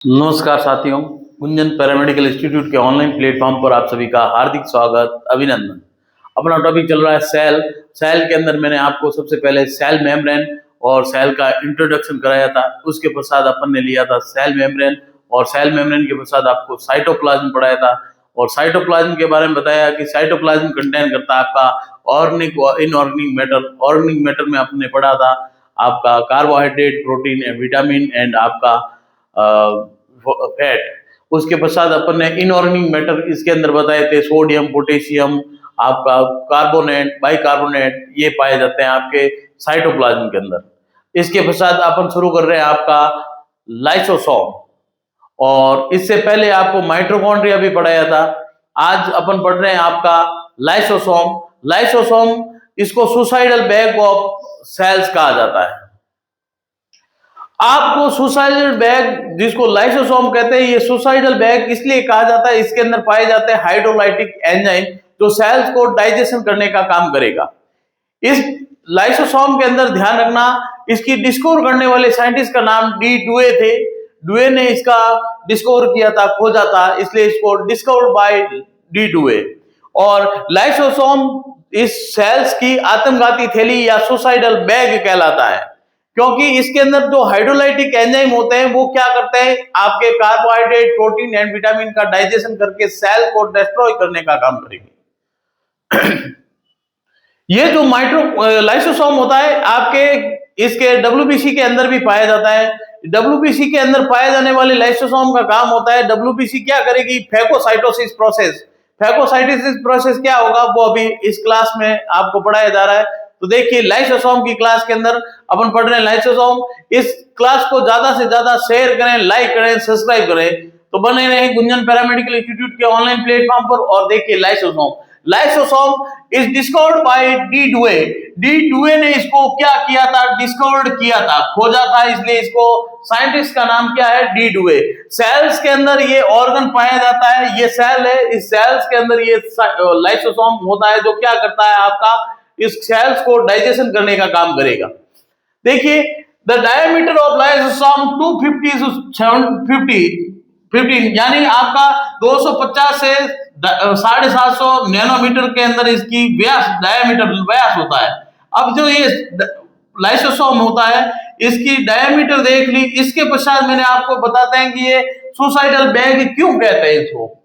नमस्कार साथियों, Gunjan paramedical institute के ऑनलाइन प्लेटफॉर्म पर आप सभी का हार्दिक स्वागत, अभिनंदन। अपना टॉपिक चल रहा है सेल। सेल के अंदर मैंने आपको सबसे पहले सेल मेम्ब्रेन और सेल का इंट्रोडक्शन कराया था। उसके पश्चात अपन ने लिया था सेल मेम्ब्रेन और सेल मेम्ब्रेन के पश्चात आपको साइटोप्लाज्म पढ़ाया था और साइटोप्लाज्म के बारे में बताया कि साइटोप्लाज्म कंटेन करता है आपका ऑर्गेनिक और इनऑर्गेनिक मैटर। ऑर्गेनिक मैटर में आपने पढ़ा था आपका carbohydrate, protein and vitamin and आपका फैट। उसके पश्चात अपन ने इनऑर्गेनिक मैटर इसके अंदर बताए थे सोडियम, पोटेशियम, आपका कार्बोनेट, बाइकार्बोनेट, ये पाए जाते हैं आपके साइटोप्लाज्म के अंदर। इसके पश्चात अपन शुरू कर रहे हैं आपका लाइसोसोम और इससे पहले आपको माइटोकॉन्ड्रिया भी पढ़ाया था। आज अपन पढ़ रहे हैं आपका लाइसोसोम। लाइसोसोम इसको सुसाइडल बैग ऑफ सेल्स कहा जाता है। आपको सुसाइडल बैग जिसको लाइसोसोम कहते हैं, ये सुसाइडल बैग इसलिए कहा जाता है, इसके अंदर पाए जाते हैं हाइड्रोलाइटिक एंजाइम जो सेल्स को डाइजेशन करने का काम करेगा। इस लाइसोसोम के अंदर ध्यान रखना, इसकी डिस्कवर करने वाले साइंटिस्ट का नाम डी डुए थे। डुए ने इसका डिस्कवर किया था, खोजा था, इसलिए इसको डिस्कवर्ड बाय डी डुए। और लाइसोसोम इस सेल्स की आत्मघाती थैली या सुसाइडल बैग कहलाता है, क्योंकि इसके अंदर जो हाइड्रोलाइटिक एंजाइम होते हैं वो क्या करते हैं, आपके कार्बोहाइड्रेट, प्रोटीन एंड विटामिन का डाइजेशन करके सेल को डिस्ट्रॉय करने का काम करेंगे। ये जो लाइसोसोम होता है आपके इसके डब्ल्यूबीसी के अंदर भी पाया जाता है। डब्ल्यूबीसी के अंदर पाए जाने वाले लाइसोसोम का काम होता है, डब्ल्यूबीसी क्या करेगी, फैगोसाइटोसिस प्रोसेस। फैगोसाइटोसिस प्रोसेस क्या होगा वो अभी इस क्लास में आपको पढ़ाया जा रहा है। तो देखिए लाइसोसोम की क्लास के अंदर अपन पढ़ रहे हैं लाइसोसोम। इस क्लास को ज्यादा से ज्यादा शेयर करें, लाइक करें, सब्सक्राइब करें, तो बने रहें गुंजन पैरामेडिकल इंस्टीट्यूट के ऑनलाइन प्लेटफॉर्म पर। और देखिए lysosome, lysosome is discovered by D Doue. D Doue ने इसको क्या किया था, डिस्कवर्ड किया था, खोजा था, इसलिए इसको साइंटिस्ट का नाम क्या है, डी डुए। सेल्स के अंदर ये ऑर्गन पाया जाता है, ये सेल है, इस सेल्स के अंदर ये लाइसोसोम होता है जो क्या करता है, आपका इस सेल्स को डाइजेशन करने का काम करेगा। देखिए the diameter of lysosome 250 to 750 यानी आपका 250 से 750 नैनोमीटर के अंदर इसकी व्यास, डायमीटर व्यास होता है। अब जो ये लाइसोसोम होता है इसकी डायमीटर देख ली। इसके पश्चात मैंने आपको बताते हैं कि ये सुसाइडल बैग क्यों कहते हैं इसको।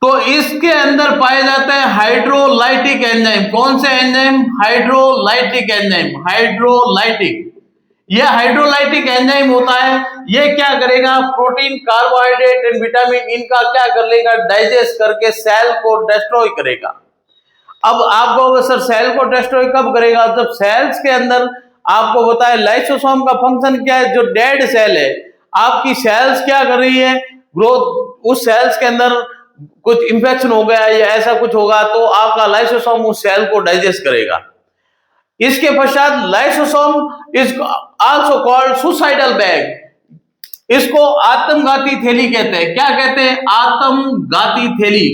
तो इसके अंदर पाए जाते हैं हाइड्रोलाइटिक एंजाइम। कौन से एंजाइम, हाइड्रोलाइटिक एंजाइम, हाइड्रोलाइटिक। यह हाइड्रोलाइटिक एंजाइम होता है, यह क्या करेगा, प्रोटीन, कार्बोहाइड्रेट एंड विटामिन इनका क्या कर लेगा, डाइजेस्ट करके सेल को डिस्ट्रॉय करेगा। अब आप कहोगे सर सेल को डिस्ट्रॉय कब करेगा, जब सेल्स के अंदर आपको बताया लाइसोसोम का फंक्शन क्या है, जो डेड सेल है आपकी सेल्स क्या कर रही है, ग्रोथ, उस सेल्स के अंदर कुछ इंफेक्शन हो गया या ऐसा कुछ होगा तो आपका लाइसोसोम उस सेल को डाइजेस्ट करेगा। इसके पश्चात lysosome is also called suicidal bag. इसको आत्मघाती थैली कहते हैं। क्या कहते हैं, आत्मघाती थैली।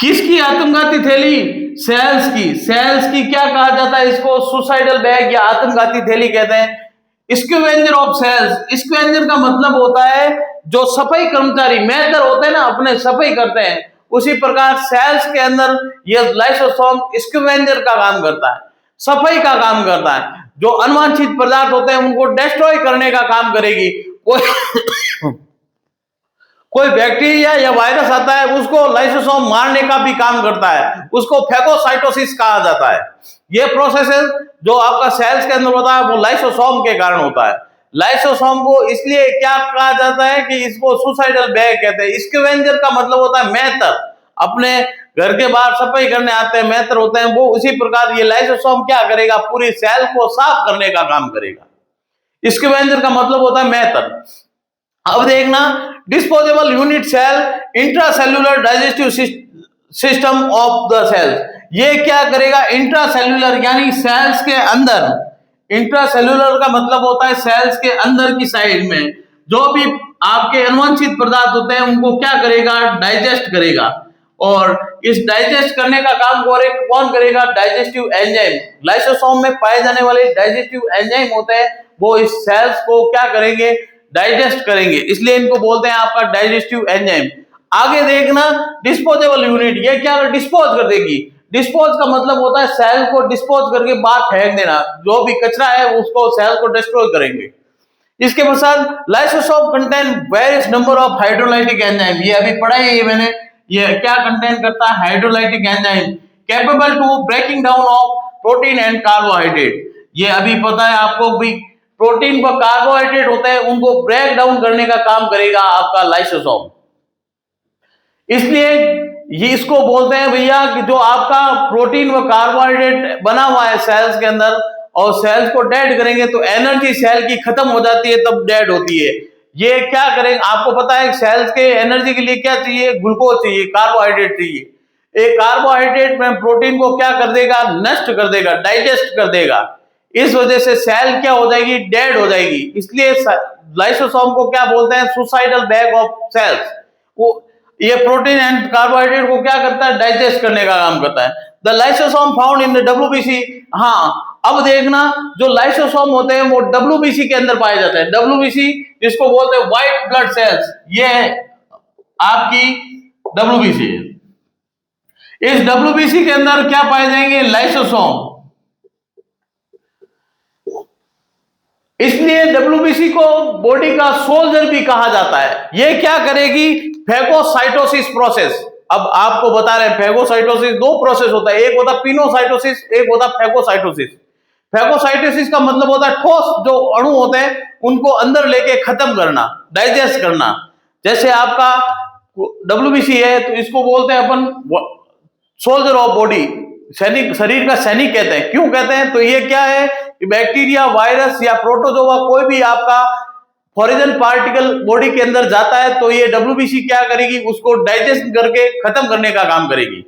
किसकी आत्मघाती थैली, सेल्स की। सेल्स की क्या कहा जाता है, इसको सुसाइडल बैग या आत्मघाती थैली कहते हैं। स्क्वेंजर ऑफ सेल्स, स्क्वेंजर का मतलब होता है जो सफाई कर्मचारी, मेहतर होते हैं ना, अपने सफाई करते हैं, उसी प्रकार सेल्स के अंदर ये लाइसोसोम स्क्वेंजर का काम करता है, सफाई का काम करता है। जो अनवांछित पदार्थ होते हैं उनको डिस्ट्रॉय करने का काम करेगी। कोई बैक्टीरिया या वायरस आता है उसको लाइसोसोम मारने का भी काम करता है, उसको फैगोसाइटोसिस कहा जाता है। ये प्रोसेस जो आपका सेल्स के अंदर होता है वो लाइसोसोम के कारण होता है। लाइसोसोम को इसलिए क्या कहा जाता है कि इसको सुसाइडल बैग कहते हैं। स्क्वेंजर का मतलब होता है मेहतर, अपने घर के बाहर सफाई करने आते हैं, मेहतर होते हैं वो। उसी प्रकार ये लाइसोसोम क्या करेगा, पूरी सेल को साफ करने का काम करेगा। स्क्वेंजर का मतलब होता है मेहतर। अब देखना, disposable unit cell intracellular digestive system of the cells. ये क्या करेगा, इंट्रासेल्युलर यानी सेल्स के अंदर। इंट्रासेल्युलर का मतलब होता है सेल्स के अंदर की साइड में जो भी आपके अनवांछित पदार्थ होते हैं उनको क्या करेगा, डाइजेस्ट करेगा। और इस डाइजेस्ट करने का काम कौन करेगा, डाइजेस्टिव एंजाइम। लाइसोसोम में पाए जाने वाले डाइजेस्टिव एंजाइम होते हैं वो इस सेल्स को क्या करेंगे, डाइजेस्ट करेंगे, इसलिए इनको बोलते हैं आपका डाइजेस्टिव एंजाइम। आगे देखना डिस्पोजेबल यूनिट, ये क्या डिस्पोज कर देगी। डिस्पोज का मतलब होता है सेल को डिस्पोज करके बाहर फेंक देना, जो भी कचरा है उसको सेल को डिस्ट्रॉय करेंगे। इसके पश्चात lysosome contain various number of hydrolytic enzyme, ये अभी पढ़ा है ये मैंने, ये क्या कंटेन करता है, hydrolytic enzyme capable to breaking down of protein and carbohydrate. ये अभी पता है आपको भी, प्रोटीन व कार्बोहाइड्रेट होते हैं उनको ब्रेक डाउन करने का काम करेगा आपका लाइसोसोम। इसलिए ये इसको बोलते हैं भैया कि जो आपका प्रोटीन व कार्बोहाइड्रेट बना हुआ है सेल्स के अंदर, और सेल्स को डेड करेंगे तो एनर्जी सेल की खत्म हो जाती है, तब डेड होती है। ये क्या करेंगे, आपको पता है सेल्स के एनर्जी के लिए क्या चाहिए, ग्लूकोज चाहिए, कार्बोहाइड्रेट चाहिए। एक कार्बोहाइड्रेट में प्रोटीन को क्या कर देगा, नष्ट कर देगा, डाइजेस्ट कर देगा। इस वजह से सेल क्या हो जाएगी, डेड हो जाएगी। इसलिए लाइसोसोम को क्या बोलते हैं, सुसाइडल बैग ऑफ सेल्स। वो ये प्रोटीन एंड कार्बोहाइड्रेट को क्या करता है, डाइजेस्ट करने का काम करता है। The lysosome found in the WBC. हाँ, अब देखना जो लाइसोसोम होते हैं वो डब्ल्यूबीसी के अंदर पाए जाते हैं। डब्ल्यूबीसी जिसको बोलते हैं व्हाइट ब्लड सेल्स, ये आपकी डब्ल्यूबीसी है। इस डब्ल्यूबीसी के अंदर क्या पाए जाएंगे, लाइसोसोम। इसलिए डब्ल्यूबीसी को बॉडी का सोल्जर भी कहा जाता है। ये क्या करेगी, फैगोसाइटोसिस प्रोसेस। अब आपको बता रहे हैं फैगोसाइटोसिस दो प्रोसेस होता है, एक होता है पिनोसाइटोसिस, एक होता है फैगोसाइटोसिस। फैगोसाइटोसिस का मतलब होता है ठोस जो अणु होते हैं उनको अंदर लेके खत्म करना, डाइजेस्ट करना। जैसे आपका डब्ल्यूबीसी है तो इसको बोलते हैं अपन सोल्जर ऑफ बॉडी, सैनिक, शरीर का सैनिक कहते हैं। क्यों कहते हैं, तो ये क्या है, बैक्टीरिया, वायरस या प्रोटोजोआ कोई भी आपका फॉरेन पार्टिकल बॉडी के अंदर जाता है तो ये डब्ल्यूबीसी क्या करेगी, उसको डाइजेस्ट करके खत्म करने का काम करेगी।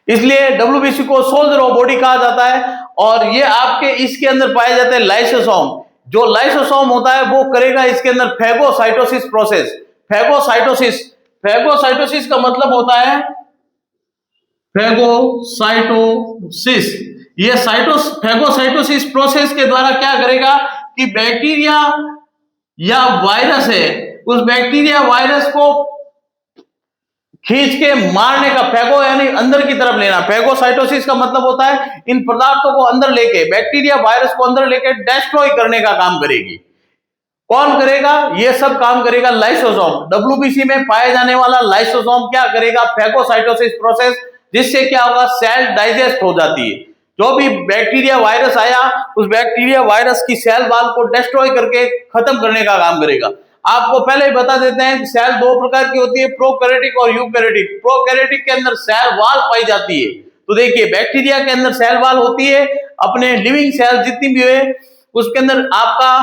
इसलिए डब्ल्यूबीसी को सोल्जर ऑफ बॉडी कहा जाता है। और ये आपके इसके अंदर पाए जाते हैं लाइसोसोम। जो लाइसोसोम होता है वो करेगा इसके अंदर फैगोसाइटोसिस प्रोसेस। फैगोसाइटोसिस, फैगोसाइटोसिस का मतलब होता है फैगोसाइटोसिस। ये फैगोसाइटोसिस प्रोसेस के द्वारा क्या करेगा कि बैक्टीरिया या वायरस है, उस बैक्टीरिया वायरस को खींच के मारने का, फैगो यानी अंदर की तरफ लेना। फैगोसाइटोसिस का मतलब होता है इन पदार्थों को अंदर लेके, बैक्टीरिया वायरस को अंदर लेके डिस्ट्रॉय करने का काम करेगी। कौन करेगा, ये सब काम करेगा लाइसोसोम। डब्ल्यूबीसी में पाए जाने वाला लाइसोसोम क्या करेगा, फैगोसाइटोसिस प्रोसेस, जिससे क्या होगा, सेल डाइजेस्ट हो जाती है। जो भी बैक्टीरिया वायरस आया उस बैक्टीरिया वायरस की सेल वाल को डिस्ट्रॉय करके खत्म करने का काम करेगा। आपको पहले ही बता देते हैं सेल दो प्रकार की होती है, प्रोकैरियोटिक और यूकैरियोटिक। प्रोकैरियोटिक के अंदर सेल वाल पाई जाती है। तो देखिए बैक्टीरिया के अंदर सेल वाल होती है, अपने लिविंग सेल जितनी भी है उसके अंदर आपका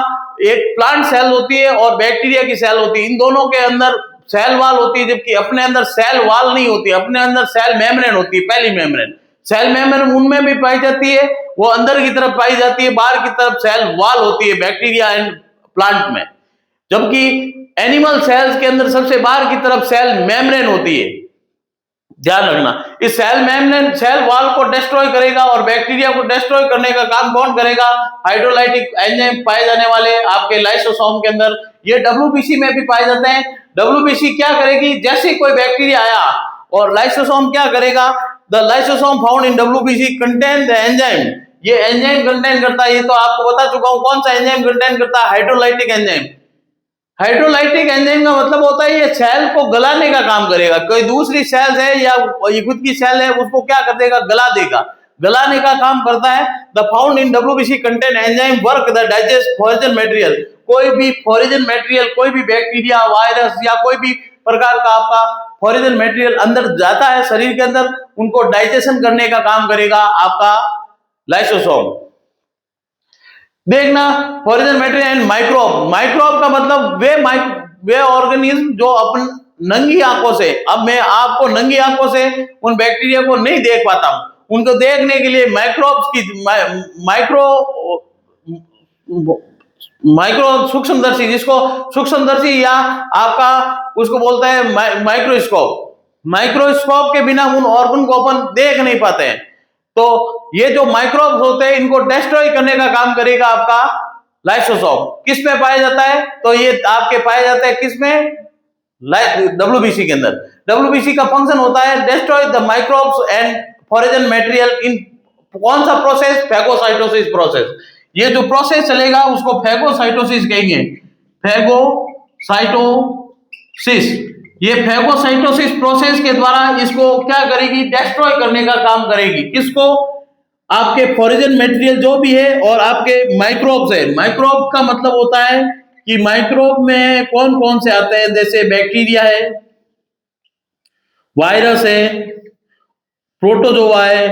एक प्लांट सेल होती है और बैक्टीरिया की सेल होती है। इन दोनों के अंदर सेल वाल होती है, जबकि अपने अंदर सेल वाल नहीं होती, अपने अंदर सेल मेम्ब्रेन होती है। पहली मेम्ब्रेन, सेल मेम्ब्रेन उनमें भी पाई जाती है, वो अंदर की तरफ पाई जाती है, बाहर की तरफ सेल वाल होती है बैक्टीरिया एंड प्लांट में। जबकि एनिमल सेल्स के अंदर सबसे बाहर की तरफ सेल मेम्ब्रेन होती है। ध्यान रखना, इस सेल मेम्ब्रेन सेल वॉल को डिस्ट्रॉय करेगा और बैक्टीरिया को डिस्ट्रॉय करने का काम कौन करेगा, हाइड्रोलाइटिक एंजाइम पाए जाने वाले आपके लाइसोसोम के अंदर। ये डब्ल्यूबीसी में भी पाए जाते हैं। डब्ल्यूबीसी क्या करेगी, जैसे कोई बैक्टीरिया आया और लाइसोसोम क्या करेगा, the lysosome found in WBC contain the enzyme. ये एंजाइम कंटेन करता है, ये तो आपको बता चुका हूं कौन सा एंजाइम कंटेन करता है, हाइड्रोलाइटिक एंजाइम। हाइड्रोलाइटिक एंजाइम का मतलब होता है ये सेल को गलाने का काम करेगा। कोई दूसरी सेल है या ये खुद की सेल है उसको क्या कर देगा, गला देगा, गलाने का काम करता है। The found in WBC contain enzyme work the digest foreign material. कोई भी फॉरेन मटेरियल, कोई भी बैक्टीरिया, वायरस या कोई भी प्रकार का आपका फॉरेन मटेरियल अंदर जाता है शरीर के अंदर, उनको डाइजेशन करने का काम करेगा आपका लाइसोसोम। देखना foreign material and microbe. Microbe का मतलब वे ऑर्गेनिज्म जो अपन नंगी आंखों से, अब मैं आपको नंगी आंखों से उन बैक्टीरिया को नहीं देख पाता हूं, उनको देखने के लिए माइक्रोब्स की माइक्रो सूक्ष्मदर्शी, जिसको सूक्ष्मदर्शी या आपका उसको बोलता है माइक्रोस्कोप। माइक्रोस्कोप के बिना उन ऑर्गन को अपन देख नहीं पाते हैं। तो ये जो माइक्रोब्स होते हैं इनको डिस्ट्रॉय करने का काम करेगा आपका लाइसोसोम। किस में पाया जाता है? तो ये आपके पाया जाता है किस में? डब्ल्यूबीसी के अंदर। डब्ल्यूबीसी का फंक्शन होता है destroy the microbes and foreign material in कौन सा प्रोसेस? Phagocytosis process. ये जो प्रोसेस चलेगा उसको फैगोसाइटोसिस कहेंगे। फैगोसाइटोसिस, ये फैगोसाइटोसिस प्रोसेस के द्वारा इसको क्या करेगी? डिस्ट्रॉय करने का काम करेगी। किसको? आपके फॉरेन मटेरियल जो भी है और आपके माइक्रोब्स है। माइक्रोब का मतलब होता है कि माइक्रोब में कौन कौन से आते हैं, जैसे बैक्टीरिया है, वायरस है, प्रोटोजोआ है,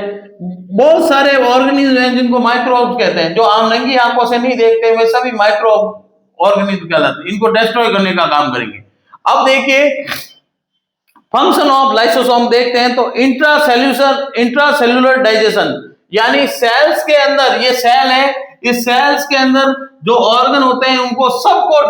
बहुत सारे ऑर्गेनिज्म हैं जिनको माइक्रोब्स कहते हैं। जो आम नंगी आंखों से नहीं देखते वे सभी माइक्रोब ऑर्गेनिज्म कहलाते हैं। इनको डिस्ट्रॉय करने का काम करेंगे। अब देखिए फंक्शन ऑफ लाइसोसोम देखते हैं तो इंट्रासेल्यूलर डाइजेशन, यानी सेल्स के अंदर, ये सेल है, इस सेल्स के अंदर जो ऑर्गन होते हैं उनको सबको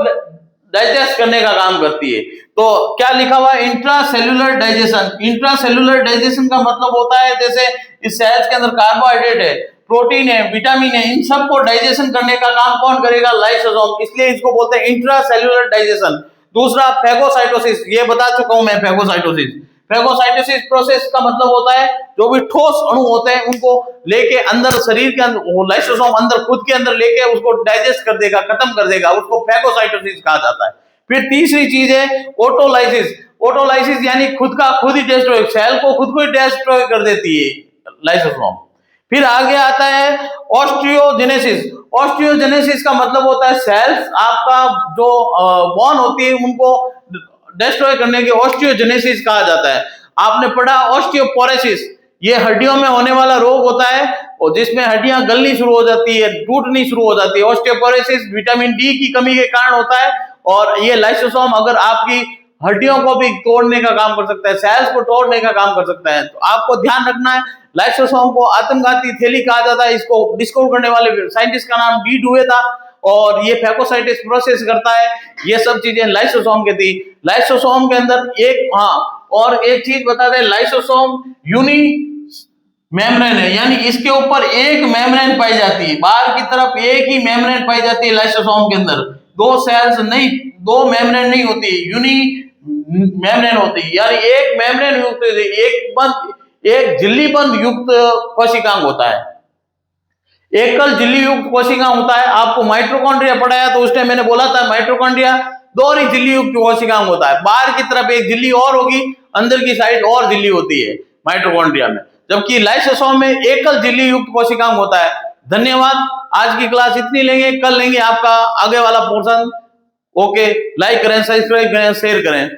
डाइजेस्ट करने का काम करती है। तो क्या लिखा हुआ है? Intracellular digestion. इंट्रासेल्यूलर डाइजेशन का मतलब होता है जैसे इस सेल्स के अंदर कार्बोहाइड्रेट है, प्रोटीन है, विटामिन है, इन सबको डाइजेशन करने का काम कौन करेगा? लाइसोसोम। इसलिए इसको बोलते हैं इंट्रासेल्यूलर डाइजेशन। दूसरा फैगोसाइटोसिस, ये बता चुका हूं मैं। फैगोसाइटोसिस, फैगोसाइटोसिस प्रोसेस का मतलब होता है जो भी ठोस अणु होते हैं उनको लेके अंदर शरीर के अंदर, लाइसोसोम अंदर खुद के अंदर लेके उसको डाइजेस्ट कर देगा, खत्म कर देगा, उसको फैगोसाइटोसिस कहा जाता है। फिर तीसरी चीज है ऑटोलाइसिस। ऑटोलाइसिस यानी खुद का खुद ही डिस्ट्रॉय, सेल को खुद को ही डिस्ट्रॉय कर देती है लाइसोसोम। फिर आगे आता है ऑस्टियोजेनेसिस। ऑस्टियोजेनेसिस का मतलब होता है सेल्स आपका जो बोन होती है उनको डिस्ट्रॉय करने के ऑस्टियोजेनेसिस कहा जाता है। आपने पढ़ा ऑस्टियोपोरोसिस, ये हड्डियों में होने वाला रोग होता है और जिसमें हड्डियां गलनी शुरू हो जाती है, टूटनी शुरू हो जाती है। ऑस्टियोपोरोसिस विटामिन डी की कमी के कारण होता है और ये लाइसोसोम अगर आपकी हड्डियों को भी तोड़ने का काम कर सकता है, सेल्स को तोड़ने का काम कर सकता है। तो आपको ध्यान रखना है लाइसोसोम को आत्मघाती थैली कहा जाता है। इसको डिस्कवर करने वाले साइंटिस्ट का नाम डी डुवे था और ये फैगोसाइटिस प्रोसेस करता है। ये सब चीजें लाइसोसोम के थी। लाइसोसोम के अंदर एक और एक चीज बता दें, लाइसोसोम यूनी मेम्ब्रेन है, यानी इसके ऊपर एक मेम्ब्रेन पाई जाती है। बाहर की तरफ एक ही मेम्ब्रेन पाई जाती है लाइसोसोम के अंदर, दो सेल्स नहीं, दो मेम्ब्रेन नहीं होती, यूनी मेम्ब्रेन होती है, यानी एक मेम्ब्रेन युक्त, एक झिल्ली बंद युक्त कोशिकांग होता है। एकल झिल्ली युक्त कोशिकांग होता है। आपको माइटोकॉन्ड्रिया पढ़ाया तो उस टाइम मैंने बोला था माइटोकॉन्ड्रिया दोहरी झिल्ली युक्त कोशिकांग होता है। बाहर की तरफ एक झिल्ली और होगी, अंदर की साइड और झिल्ली होती है माइटोकॉन्ड्रिया में, जबकि लाइसोसोम में एकल झिल्ली युक्त कोशिकांग होता है। धन्यवाद। आज की क्लास इतनी लेंगे, कल लेंगे आपका आगे वाला पोर्शन। ओके, लाइक करें, सब्सक्राइब करें, शेयर करें।